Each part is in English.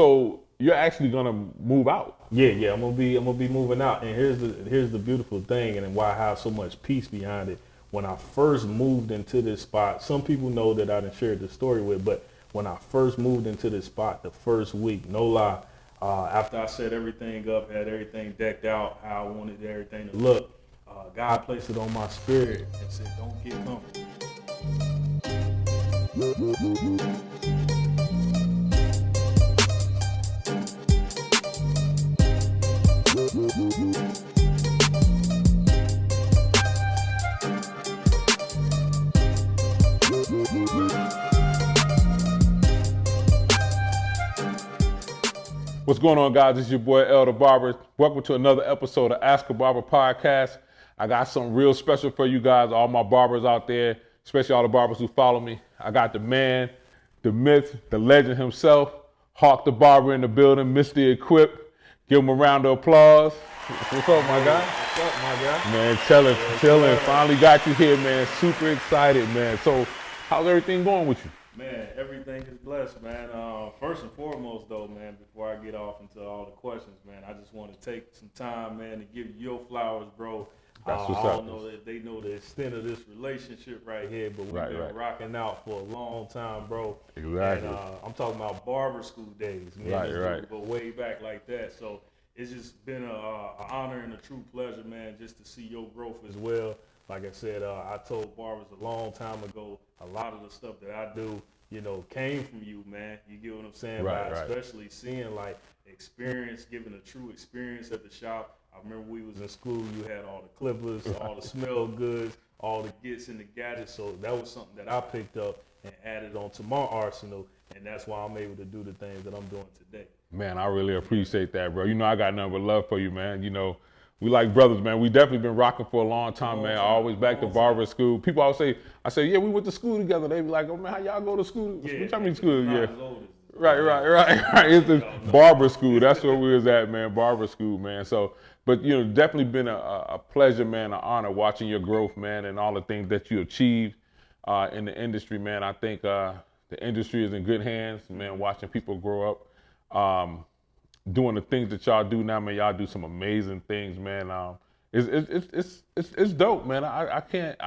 So you're actually gonna move out. Yeah, I'm gonna be moving out, and here's the beautiful thing, and why I have so much peace behind it. When I first moved into this spot, some people know that I done shared this story with, but when I first moved into this spot, the first week, no lie, after I set everything up, had everything decked out, how I wanted everything to look, God placed it on my spirit and said, "Don't get comfortable." What's going on, guys? It's your boy Elder Barber. Welcome to another episode of Ask a Barber podcast. I got something real special for you guys, all my barbers out there, especially all the barbers who follow me. I got the man, the myth, the legend himself, Hawk the Barber in the building, Mr. Equip. Give him a round of applause. What's up, my guy? What's up, my guy? Man, chilling. Finally got you here, man. Super excited, man. So, how's everything going with you? Man, everything is blessed, man. First and foremost, though, man, before I get off into all the questions, man, I just want to take some time, man, to give you your flowers, bro. That's what's I up. don't know that they know the extent of this relationship right here, but we've been rocking out for a long time, bro. Exactly. And I'm talking about barber school days, man. Right. Go way back like that. So it's just been an honor and a true pleasure, man, just to see your growth as well. Like I said, I told barbers a long time ago, a lot of the stuff that I do, you know, came from you, man. You get what I'm saying? Right. Especially seeing like experience, giving a true experience at the shop. I remember we was in school, you had all the clippers, all the smell goods, all the gets and the gadgets. So that was something that I picked up and added onto my arsenal. And that's why I'm able to do the things that I'm doing today. Man, I really appreciate that, bro. You know, I got nothing but love for you, man. You know, we like brothers, man. We definitely been rocking for a long time, man. Always back to barber school. People always say, yeah, we went to school together. They be like, oh, man, how y'all go to school? Yeah, Which I mean school, yeah. Right. It's the barber school. That's where we was at, man. Barber school, man. So, but, you know, definitely been a pleasure, man, an honor watching your growth, man, and all the things that you achieved in the industry, man. I think the industry is in good hands, man, watching people grow up. Doing the things that y'all do now, man, y'all do some amazing things, man. It's dope, man. I can't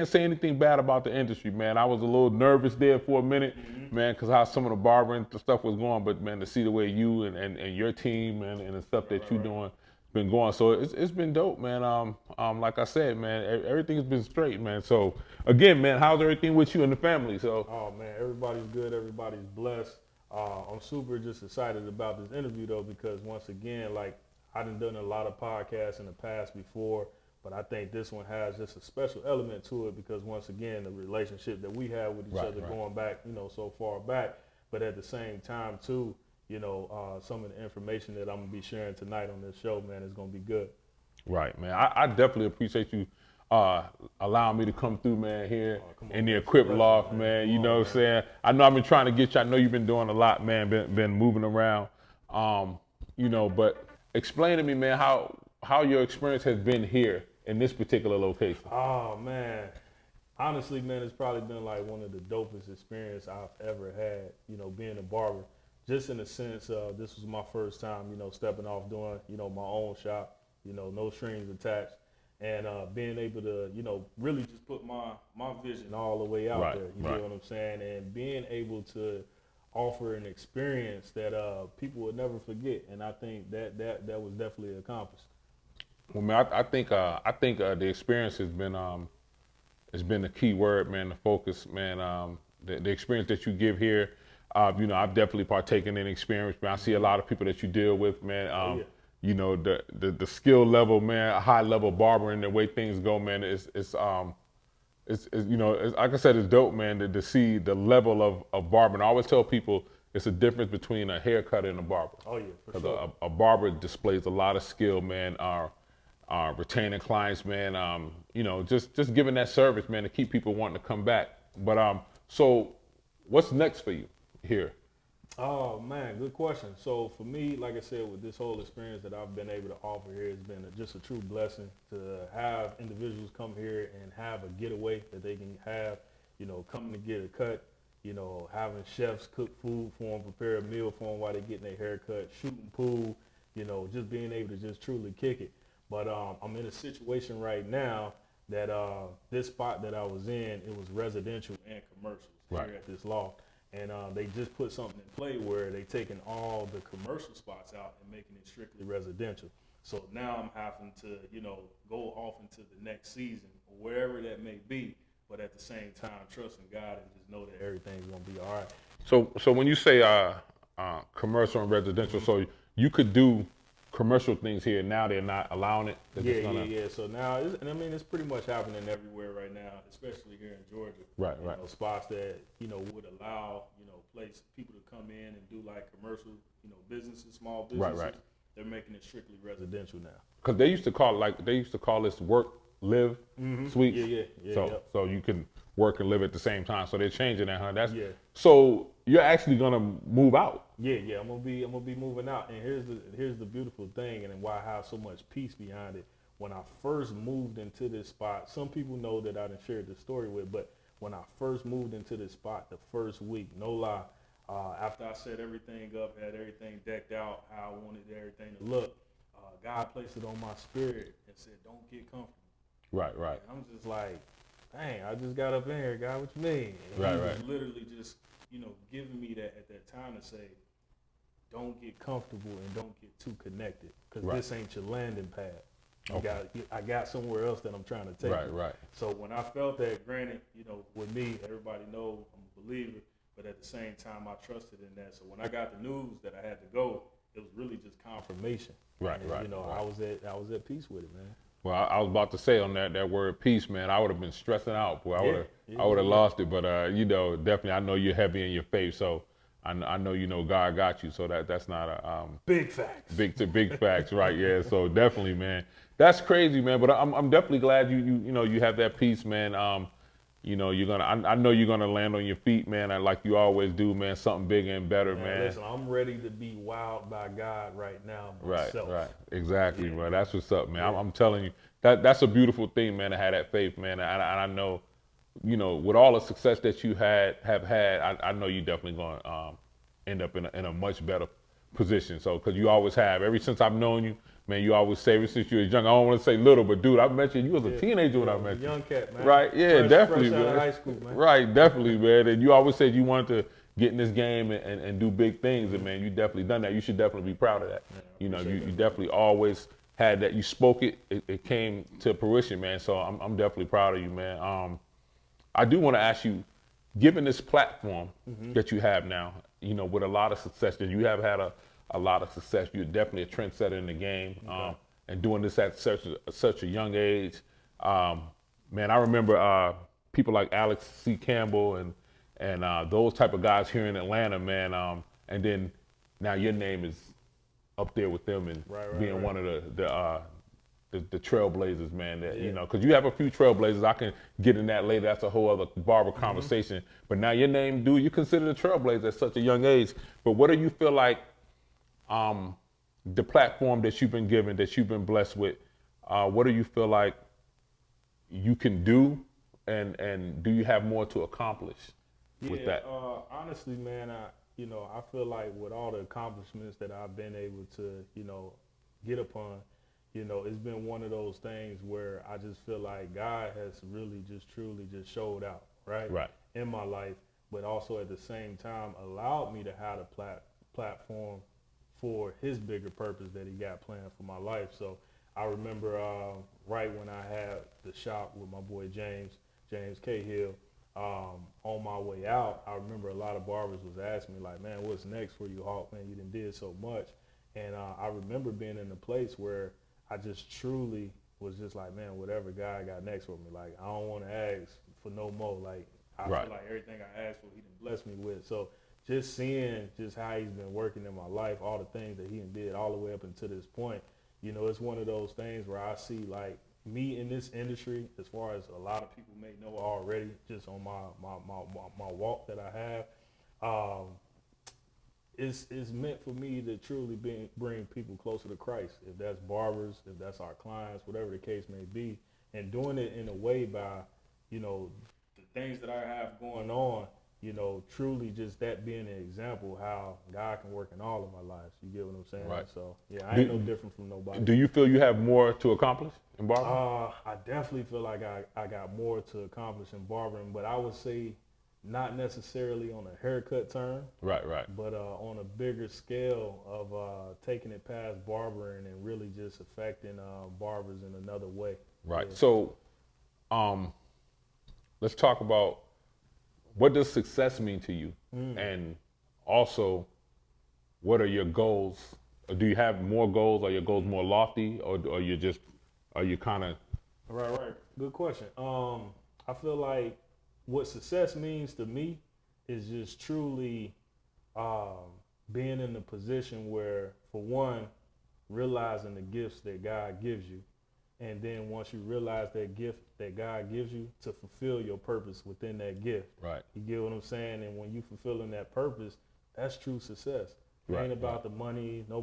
say anything bad about the industry, man. I was a little nervous there for a minute, man, because how some of the barbering stuff was going, but man, to see the way you and your team and the stuff that you're doing been going, so it's been dope, man. Like I said, man, everything's been straight, man. So again, man, how's everything with you and the family? So, oh man, everybody's good, everybody's blessed. I'm super just excited about this interview though, because once again, like I done a lot of podcasts in the past before, but I think this one has just a special element to it because once again, the relationship that we have with each other going back, you know, so far back, but at the same time too, you know, some of the information that I'm gonna be sharing tonight on this show, man, is gonna be good. Right, man. I definitely appreciate you allowing me to come through, man, here in the Equip Loft, man. You know what I'm saying? I know I've been trying to get you. I know you've been doing a lot, man, been moving around. You know, but explain to me, man, how your experience has been here in this particular location. Oh, man. Honestly, man, it's probably been like one of the dopest experiences I've ever had, you know, being a barber. Just in the sense of this was my first time, you know, stepping off doing, you know, my own shop, you know, no strings attached. And being able to, you know, really just put my vision all the way out there. You know what I'm saying? And being able to offer an experience that people would never forget. And I think that was definitely accomplished. Well, man, I think the experience has been the key word, man. The focus, man. The experience that you give here. You know, I've definitely partaken in experience, man. I see a lot of people that you deal with, man. You know, the skill level, man, a high level barbering, the way things go, man, it's you know, like I said, it's dope, man, to see the level of barbering. I always tell people it's a difference between a haircut and a barber. Oh yeah, for sure. A barber displays a lot of skill, man. Retaining clients, man. You know, just giving that service, man, to keep people wanting to come back. But so what's next for you here? Oh man, good question. So for me, like I said, with this whole experience that I've been able to offer here, it's been just a true blessing to have individuals come here and have a getaway that they can have, you know, coming to get a cut, you know, having chefs cook food for them, prepare a meal for them while they're getting their hair cut, shooting pool, you know, just being able to just truly kick it. But I'm in a situation right now that this spot that I was in, it was residential and commercials Right. here at this loft. And they just put something in play where they taking all the commercial spots out and making it strictly residential. So now I'm having to, you know, go off into the next season or wherever that may be, but at the same time trusting God and just know that everything's gonna be all right. So when you say commercial and residential, so you could do commercial things here. Now they're not allowing it. They're just gonna... Yeah. So now, and I mean, it's pretty much happening everywhere right now, especially here in Georgia. Right. You know, spots that, you know, would allow, you know, people to come in and do like commercial, you know, businesses, small businesses. Right. They're making it strictly residential now. Because they used to call this work, live, suites. Yeah. So you can work and live at the same time. So they're changing that, huh? Yeah. So you're actually gonna move out. Yeah. I'm gonna be moving out, and here's the beautiful thing, and why I have so much peace behind it. When I first moved into this spot, some people know that I done shared this story with, but when I first moved into this spot, the first week, no lie, after I set everything up, had everything decked out, how I wanted everything to look, God placed it on my spirit and said, "Don't get comfortable." Right. And I'm just like, dang, I just got up in here, God, what you mean? And he was literally just, you know, giving me that at that time to say, don't get comfortable and don't get too connected, because this ain't your landing pad. I got somewhere else that I'm trying to take. Right. So when I felt that, granted, you know, with me, everybody know I'm a believer, but at the same time, I trusted in that. So when I got the news that I had to go, it was really just confirmation. Right. You know, I was at peace with it, man. Well, I was about to say on that word peace, man. I would have been stressing out, boy. I would have lost it. But you know, definitely, I know you're heavy in your faith, so I know you know God got you. So that's not a big facts. Big facts, right? Yeah. So definitely, man. That's crazy, man. But I'm definitely glad you know you have that peace, man. You know, I know you're gonna land on your feet, man, like you always do, man. Something bigger and better, man. Listen, I'm ready to be wowed by God right now myself. Right. Exactly, bro. That's what's up, man. I'm telling you, that's a beautiful thing, man, to have that faith, man. And I know, you know, with all the success that you have had, I know you definitely gonna end up in a much better position. So, because you always have, ever since I've known you, man, you always say, ever since you was young, I don't want to say little, but dude, I met you was a teenager when I met you. Young cat, man. Right, yeah, definitely, fresh man. out of high school, man. Right, definitely, man. And you always said you wanted to get in this game and do big things, and man, you definitely done that. You should definitely be proud of that. You know, you definitely always had that. You spoke it came to fruition, man. So I'm definitely proud of you, man. I do want to ask you, given this platform that you have now, you know, with a lot of success, that you have had a lot of success. You're definitely a trendsetter in the game, and doing this at such a young age. Man, I remember people like Alex C. Campbell and those type of guys here in Atlanta, man. And then now your name is up there with them and being one of the trailblazers, man. That you know, because you have a few trailblazers. I can get in that later. That's a whole other barber conversation. But now your name, dude, you consider a trailblazer at such a young age. But what do you feel like? The platform that you've been given, that you've been blessed with, what do you feel like you can do, and do you have more to accomplish with that? Honestly, man, I feel like with all the accomplishments that I've been able to, you know, get upon, you know, it's been one of those things where I just feel like God has really just truly just showed out, right? In my life, but also at the same time allowed me to have a platform for his bigger purpose that he got planned for my life. So I remember right when I had the shop with my boy James Cahill, on my way out, I remember a lot of barbers was asking me like, man, what's next for you, Hawk? Man, you done did so much. And I remember being in a place where I just truly was just like, man, whatever God got next for me, like, I don't want to ask for no more. Like, I feel like everything I asked for, he done blessed me with. So just seeing just how he's been working in my life, all the things that he did all the way up until this point, you know, it's one of those things where I see like me in this industry, as far as a lot of people may know already, just on my walk that I have, it's meant for me to truly bring people closer to Christ. If that's barbers, if that's our clients, whatever the case may be, and doing it in a way by, you know, the things that I have going on, you know, truly just that being an example how God can work in all of our lives. You get what I'm saying? Right. So yeah, I ain't no different from nobody. Do you feel you have more to accomplish in barbering? I definitely feel like I got more to accomplish in barbering, but I would say not necessarily on a haircut term, Right, right, but on a bigger scale of taking it past barbering and really just affecting barbers in another way. right. Yeah. So, um, let's talk about what does success mean to you, and also what are your goals? Do you have more goals? Are your goals more lofty, or you just are you kind of Right, right. Good question. I feel like what success means to me is just truly um, being in the position where, for one, realizing the gifts that God gives you, and then once you realize that gift that God gives you, to fulfill your purpose within that gift. right? You get what I'm saying? And when you fulfilling that purpose, that's true success. It Right, ain't about right. the money, no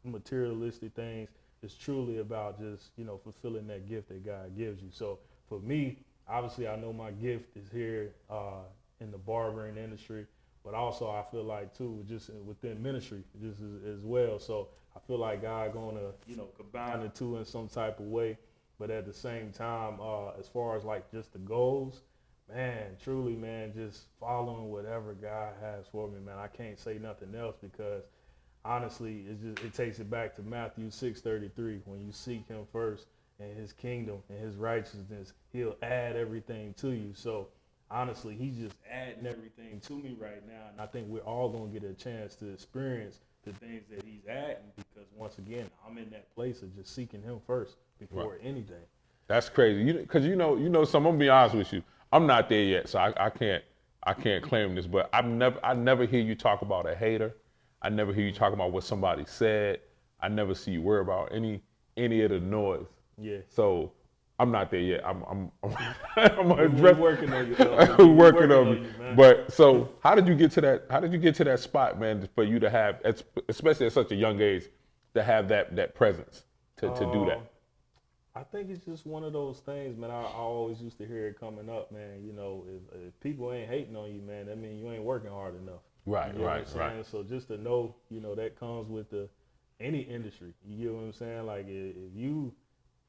materialistic things. It's truly about just, you know, fulfilling that gift that God gives you. So for me, obviously, I know my gift is here in the barbering industry, but also I feel like too, just within ministry, just as well. So I feel like God gonna, you know, combine the two in some type of way. But at the same time, as far as like just the goals, man, truly, man, just following whatever God has for me, man. I can't say nothing else because honestly, it takes it back to Matthew 6:33. When you seek Him first and His kingdom and His righteousness, He'll add everything to you. So honestly, He's just adding everything to me right now, and I think we're all gonna get a chance to experience the things that He's adding because once again, I'm in that place of just seeking Him first before anything. That's crazy. Because so I'm gonna be honest with you. I'm not there yet, so I can't claim this. But I never hear you talk about a hater. I never hear you talk about what somebody said. I never see you worry about any of the noise. Yeah. So I'm not there yet. I'm gonna We're address working on you, though. We're working on me. you, man. But so how did you get to that? How did you get to that spot, man? For you to have, especially at such a young age, to have that presence to do that. I think it's just one of those things, man. I always used to hear it coming up, man. You know, if people ain't hating on you, man, that means you ain't working hard enough. Right, You know right, what I'm right. saying? So just to know, you know, that comes with any industry. You get what I'm saying? Like if you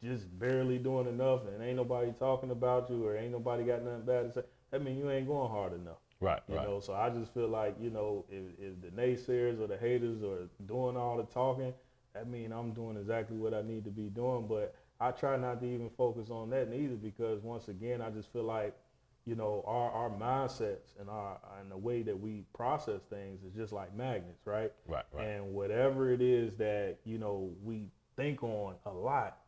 just barely doing enough and ain't nobody talking about you or ain't nobody got nothing bad to say, that means you ain't going hard enough. Right, You right. know, so I just feel like, you know, if the naysayers or the haters are doing all the talking, that means I'm doing exactly what I need to be doing. But I try not to even focus on that neither because once again, I just feel like, you know, our mindsets and the way that we process things is just like magnets, right? Right, right. And whatever it is that, you know, we think on a lot,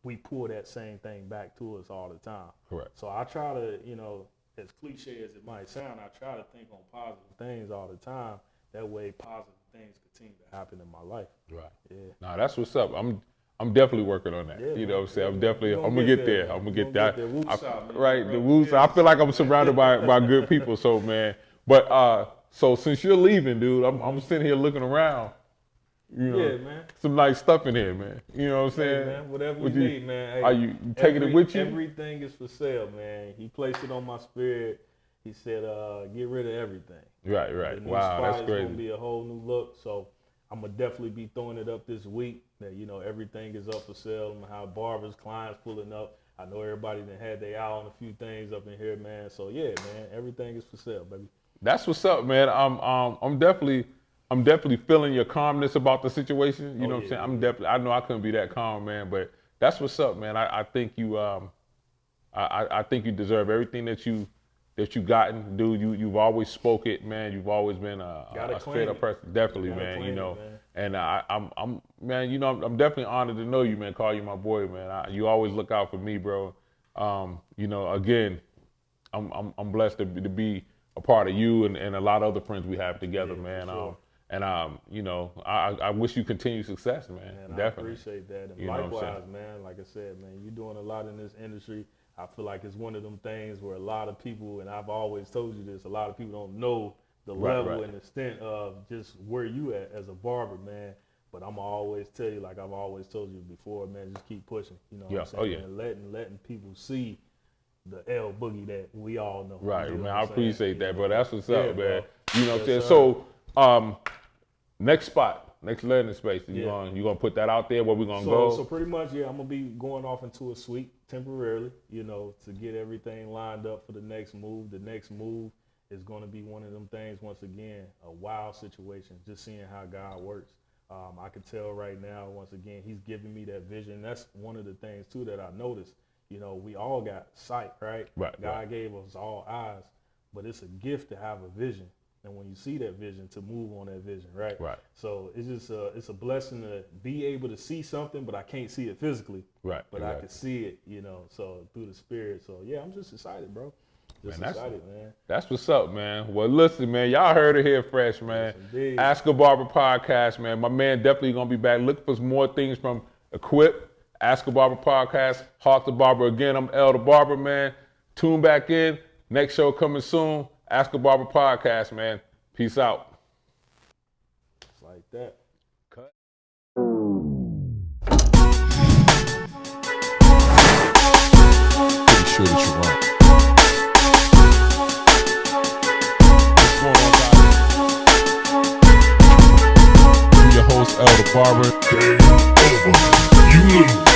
we pull that same thing back to us all the time. Correct. So I try to, you know, as cliche as it might sound, I try to think on positive things all the time. That way, positive things continue to happen in my life. Right. Yeah. Nah, that's what's up. I'm definitely working on that. Yeah, you man. know what I'm saying? Yeah, I'm man. definitely You gonna I'm gonna get get there, there. man. I'm gonna You get gonna that. get there. Woo shop, man. Right, Bro. the woos. Yeah, I feel like I'm man. surrounded by good people. So man, but so since you're leaving, dude, I'm sitting here looking around. You know, Yeah, man. some nice stuff in here, man. You know what I'm Hey, saying? man, whatever Would you you- need, man. Hey, Are you taking it with you? Everything is for sale, man. He placed it on my spirit. He said, get rid of everything. Right, right. The new Wow, spot that's is gonna crazy. be a whole new look. So I'm gonna definitely be throwing it up this week. That you know everything is up for sale. I'm gonna have barbers, clients pulling up. I know everybody that had their eye on a few things up in here, man. So yeah, man, everything is for sale, baby. That's what's up, man. I'm definitely feeling your calmness about the situation. You know what I'm saying? I'm definitely. I know I couldn't be that calm, man, but that's what's up, man. I think you I think you deserve everything that you gotten, dude. You've always spoke it, man. You've always been Gotta a claim straight up it. person, definitely, Gotta man. claim You it, know, man. and I'm man. You know, I'm definitely honored to know you, man. Call you my boy, man. You always look out for me, bro. You know, again, I'm blessed to be a part of you and a lot of other friends we have together, Yeah, man. for sure. And you know, I wish you continued success, man. Man, Definitely. I appreciate that. And You know what I'm saying? likewise, man, like I said, man, you're doing a lot in this industry. I feel like it's one of them things where a lot of people, and I've always told you this, a lot of people don't know the Right, level right. and extent of just where you at as a barber, man. But I'm always tell you, like I've always told you before, man, just keep pushing. You know what Yeah. I'm saying? Oh, yeah. And letting people see the L Boogie that we all know. Right, You know man. what I I'm saying? appreciate that, bro. That's what's up, Yeah, man. bro. You know what I'm saying? Yes, So, next spot, next learning space. You Yeah. gonna put that out there where we gonna So, go? so pretty much, yeah, I'm gonna be going off into a suite temporarily, you know, to get everything lined up for the next move. The next move is gonna be one of them things. Once again, a wild situation. Just seeing how God works. I can tell right now. Once again, He's giving me that vision. That's one of the things too that I noticed. You know, we all got sight, right? Right, God right. gave us all eyes, but it's a gift to have a vision. And when you see that vision, to move on that vision, right? Right. So it's just it's a blessing to be able to see something, but I can't see it physically. Right, But I exactly. can see it, you know. So through the spirit. So yeah, I'm just excited, bro. Just Man, excited, man. That's what's up, man. Well, listen, man, y'all heard it here fresh, man. Yes, indeed. Ask a Barber podcast, man. My man definitely gonna be back. Look for some more things from Equip, Ask a Barber podcast, Heart the Barber again. I'm El the Barber, man. Tune back in. Next show coming soon. Ask a Barber podcast, man. Peace out. It's like that. Cut. Pretty sure that you're right. What's going on, guys? I'm your host, El the Barber. Game over. You lose.